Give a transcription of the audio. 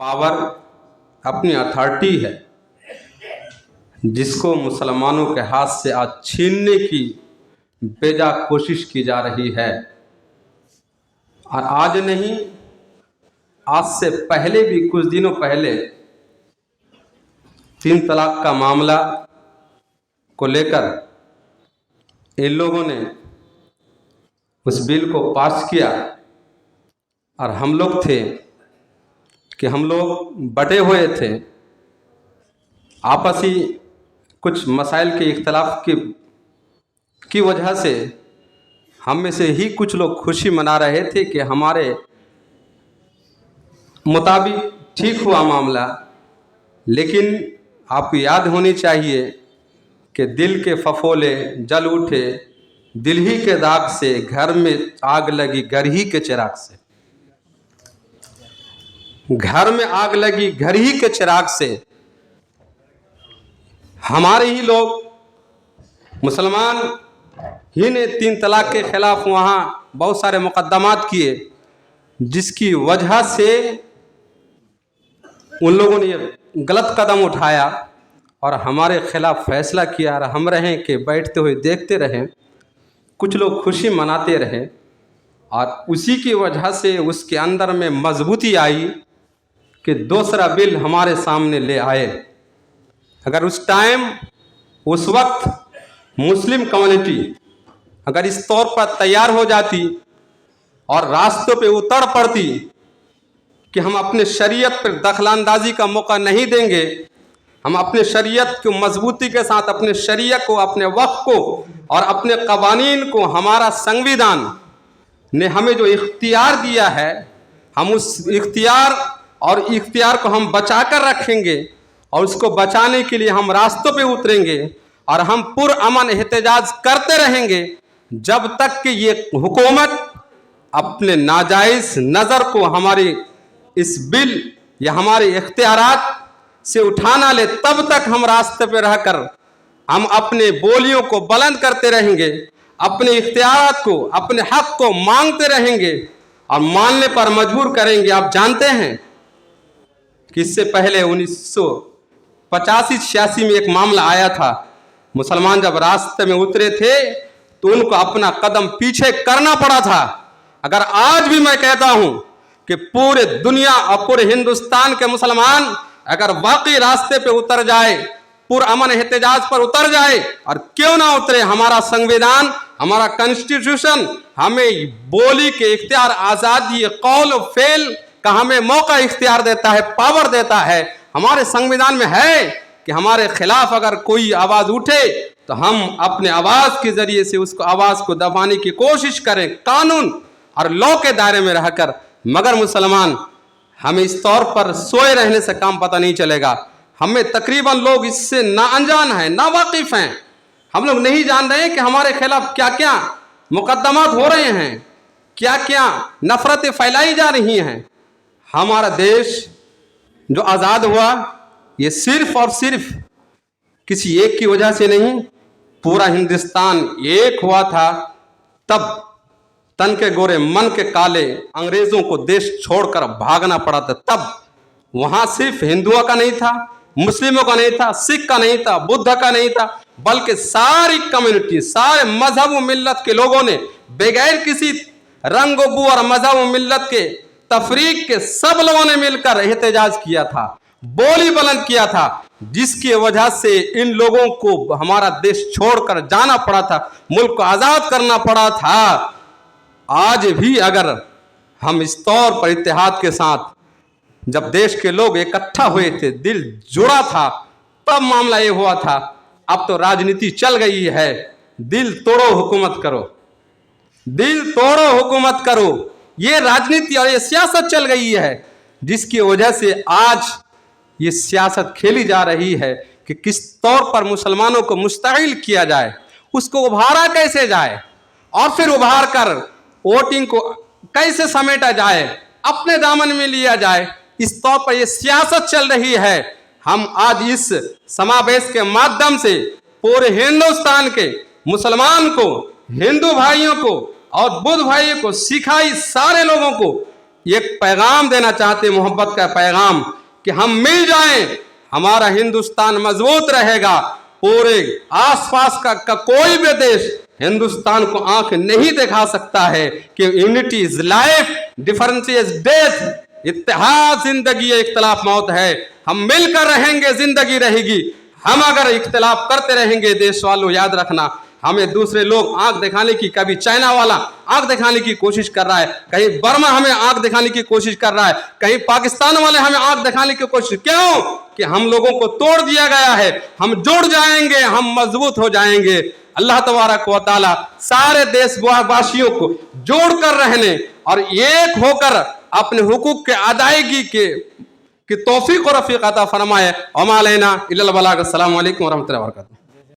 Power अपनी authority है जिसको मुसलमानों के हाथ से आज छीनने की बेजा कोशिश की जा रही है। और आज नहीं, आज से पहले भी, कुछ दिनों पहले 3 तलाक का मामला को लेकर इन लोगों ने उस बिल को पास किया और हम लोग थे कि हम लोग बटे हुए थे। आपसी कुछ मसाइल के इख्तलाफ की वजह से हम में से ही कुछ लोग खुशी मना रहे थे कि हमारे मुताबिक ठीक हुआ मामला। लेकिन आपको याद होनी चाहिए कि दिल के फफोले जल उठे दिल ही के दाग से, घर में आग लगी घर ही के चिराग से। घर में आग लगी घर ही के चिराग से। हमारे ही लोग मुसलमान ही ने 3 तलाक के खिलाफ वहाँ बहुत सारे मुकदमात किए, जिसकी वजह से उन लोगों ने गलत कदम उठाया और हमारे खिलाफ फैसला किया। और हम रहें कि बैठते हुए देखते रहें, कुछ लोग खुशी मनाते रहे और उसी की वजह से उसके अंदर में मजबूती आई कि दूसरा बिल हमारे सामने ले आए। अगर उस टाइम, उस वक्त मुस्लिम कम्युनिटी अगर इस तौर पर तैयार हो जाती और रास्तों पे उतर पड़ती कि हम अपने शरीयत पर दखलंदाजी का मौका नहीं देंगे, हम अपने शरीयत को मजबूती के साथ, अपने शरीयत को, अपने वक्त को और अपने कवानीन को, हमारा संविधान ने हमें जो इख्तियार दिया है, हम उस इख्तियार को हम बचा कर रखेंगे और उसको बचाने के लिए हम रास्तों पे उतरेंगे और हम पुरअमन एहतजाज करते रहेंगे जब तक कि ये हुकूमत अपने नाजायज नज़र को हमारी इस बिल या हमारे इख्तियारात से उठा ना ले। तब तक हम रास्ते पे रहकर हम अपने बोलियों को बुलंद करते रहेंगे, अपने इख्तियारात को, अपने हक को मांगते रहेंगे और मानने पर मजबूर करेंगे। आप जानते हैं कि इससे पहले 1985-86 में एक मामला आया था। मुसलमान जब रास्ते में उतरे थे तो उनको अपना कदम पीछे करना पड़ा था। अगर आज भी मैं कहता हूं कि पूरे दुनिया और पूरे हिंदुस्तान के मुसलमान अगर वाकई रास्ते पे उतर जाए, पुरअमन एहतजाज पर उतर जाए, और क्यों ना उतरे, हमारा संविधान, हमारा कॉन्स्टिट्यूशन हमें बोली के इख्तियार, आज़ादी, कौल और फेल का हमें मौका इख्तियार देता है, पावर देता है। हमारे संविधान में है कि हमारे खिलाफ अगर कोई आवाज़ उठे तो हम अपने आवाज़ के जरिए से उसको आवाज़ को दबाने की कोशिश करें, कानून और लॉ के दायरे में रहकर। मगर मुसलमान, हमें इस तौर पर सोए रहने से काम पता नहीं चलेगा। हमें तकरीबन लोग इससे ना अनजान हैं, ना वाकिफ हैं। हम लोग नहीं जान रहे हैं कि हमारे खिलाफ क्या क्या मुकदमात हो रहे हैं, क्या क्या नफरतें फैलाई जा रही हैं। हमारा देश जो आज़ाद हुआ, ये सिर्फ और सिर्फ किसी एक की वजह से नहीं, पूरा हिंदुस्तान एक हुआ था तब तन के गोरे मन के काले अंग्रेजों को देश छोड़कर भागना पड़ा था। तब वहां सिर्फ हिंदुओं का नहीं था, मुस्लिमों का नहीं था, सिख का नहीं था, बुद्ध का नहीं था, बल्कि सारी कम्युनिटी, सारे मजहब व मिल्लत के लोगों ने बगैर किसी रंग बू और मजहब व मिल्लत के तफरीक के सब लोगों ने मिलकर एहतजाज किया था, बोली बुलंद किया था, जिसकी वजह से इन लोगों को हमारा देश छोड़कर जाना पड़ा था, मुल्क को आज़ाद करना पड़ा था। आज भी अगर हम इस तौर पर इत्तेहाद के साथ, जब देश के लोग इकट्ठा हुए थे, दिल जुड़ा था, तब मामला ये हुआ था। अब तो राजनीति चल गई है, दिल तोड़ो हुकूमत करो, दिल तोड़ो हुकूमत करो, ये राजनीति और ये सियासत चल गई है, जिसकी वजह से आज ये सियासत खेली जा रही है कि किस तौर पर मुसलमानों को मुस्तइल किया जाए, उसको उभारा कैसे जाए और फिर उभार कर वोटिंग को कैसे समेटा जाए, अपने दामन में लिया जाए। इस तौर पर यह सियासत चल रही है। हम आज इस समावेश के माध्यम से पूरे हिंदुस्तान के मुसलमान को, हिंदू भाइयों को और बुद्ध भाइयों को, सिखाई सारे लोगों को एक पैगाम देना चाहते, मोहब्बत का पैगाम, कि हम मिल जाएं, हमारा हिंदुस्तान मजबूत रहेगा। पूरे आसपास का कोई भी देश हिंदुस्तान को आंख नहीं दिखा सकता है कि unity is life, difference is death. इत्तेहाद जिंदगी है, इख्तलाफ मौत है। हम मिलकर रहेंगे, जिंदगी रहेगी। हम अगर इख्तलाफ करते रहेंगे, देश वालों याद रखना, हमें दूसरे लोग आंख दिखाने की, कभी चाइना वाला आंख दिखाने की कोशिश कर रहा है, कहीं बर्मा हमें आंख दिखाने की कोशिश कर रहा है, कहीं पाकिस्तान वाले हमें आंख दिखाने की कोशिश, क्यों? कि हम लोगों को तोड़ दिया गया है। हम जुड़ जाएंगे, हम मजबूत हो जाएंगे। अल्लाह तबारक व तआला सारे देशवासियों को जोड़कर रहने और एक होकर अपने हुकूक के अदायगी की तौफीक और रफीक अता फरमाए। अमा अलैना इल्लल बलाग। अस्सलामु अलैकुम व रहमतुल्लाहि व बरकातुहू।